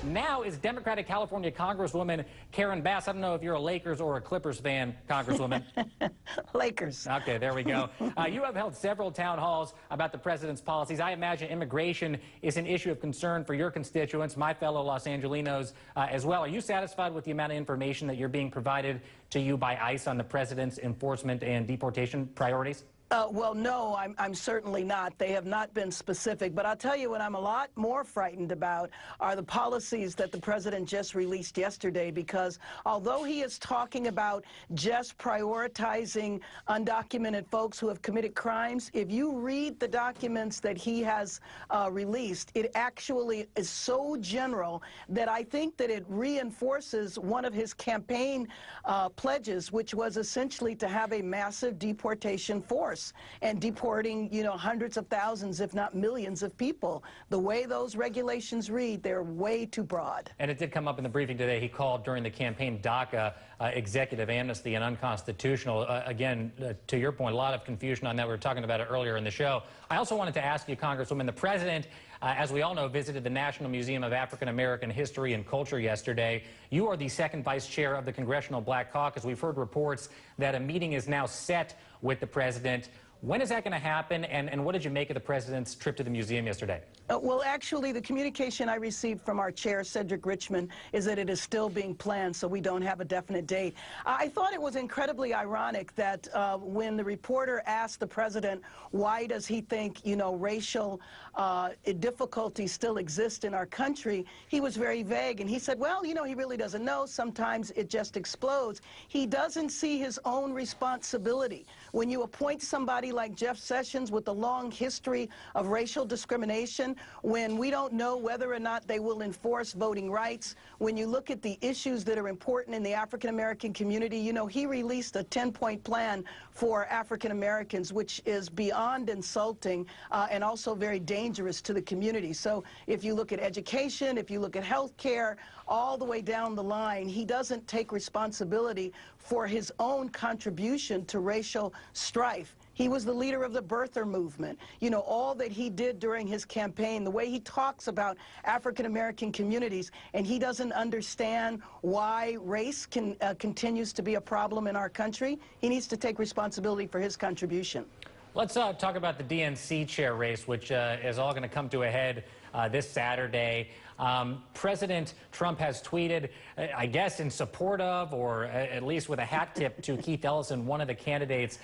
Now is Democratic California Congresswoman Karen Bass. I don't know if you're a Lakers or a Clippers fan, Congresswoman. Lakers. Okay, there we go. You have held several town halls about the president's policies. I imagine immigration is an issue of concern for your constituents, my fellow Los Angelinos as well. Are you satisfied with the amount of information that you're being provided to you by ICE on the president's enforcement and deportation priorities? Well, no, I'm certainly not. They have not been specific. But I'll tell you what I'm a lot more frightened about are the policies that the president just released yesterday, because although he is talking about just prioritizing undocumented folks who have committed crimes, if you read the documents that he has released, it actually is so general that I think that it reinforces one of his campaign pledges, which was essentially to have a massive deportation force. And deporting, hundreds of thousands, if not millions of people. The way those regulations read, they're way too broad. And it did come up in the briefing today. He called during the campaign DACA executive amnesty and unconstitutional. Again, to your point, a lot of confusion on that. We were talking about it earlier in the show. I also wanted to ask you, Congresswoman, the president, as we all know, visited the National Museum of African American History and Culture yesterday. You are the second vice chair of the Congressional Black Caucus. We've heard reports that a meeting is now set with the president. When is that going to happen, and what did you make of the president's trip to the museum yesterday? Well, actually, the communication I received from our chair, Cedric Richmond, is that it is still being planned, so we don't have a definite date. I thought it was incredibly ironic that when the reporter asked the president, why does he think, racial difficulties still exist in our country, he was very vague, and he said, well, he really doesn't know. Sometimes it just explodes. He doesn't see his own responsibility. When you appoint somebody like Jeff Sessions with a long history of racial discrimination, when we don't know whether or not they will enforce voting rights, when you look at the issues that are important in the African American community, he released a 10-point plan for African Americans, which is beyond insulting and also very dangerous to the community. So if you look at education, if you look at health care, all the way down the line, he doesn't take responsibility for his own contribution to racial strife. He was the leader of the birther movement. All that he did during his campaign, the way he talks about African-American communities, and he doesn't understand why race continues to be a problem in our country. He needs to take responsibility for his contribution. Let's talk about the DNC chair race, which is all going to come to a head this Saturday. President Trump has tweeted, I guess in support of, or at least with a hat tip to Keith Ellison, one of the candidates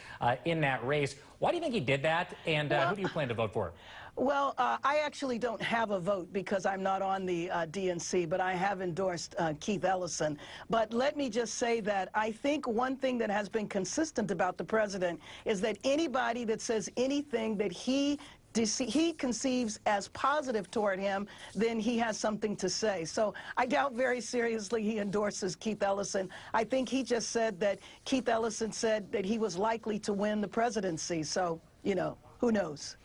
in that race. Why do you think he did that, and who do you plan to vote for? Well, I actually don't have a vote because I'm not on the DNC, but I have endorsed Keith Ellison. But let me just say that I think one thing that has been consistent about the president is that anybody that says anything that he conceives as positive toward him, then he has something to say. So I doubt very seriously he endorses Keith Ellison. I think he just said that Keith Ellison said that he was likely to win the presidency. So, who knows?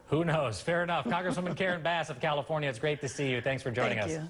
Who knows? Fair enough. Congresswoman Karen Bass of California, it's great to see you. Thanks for joining us. Thank you.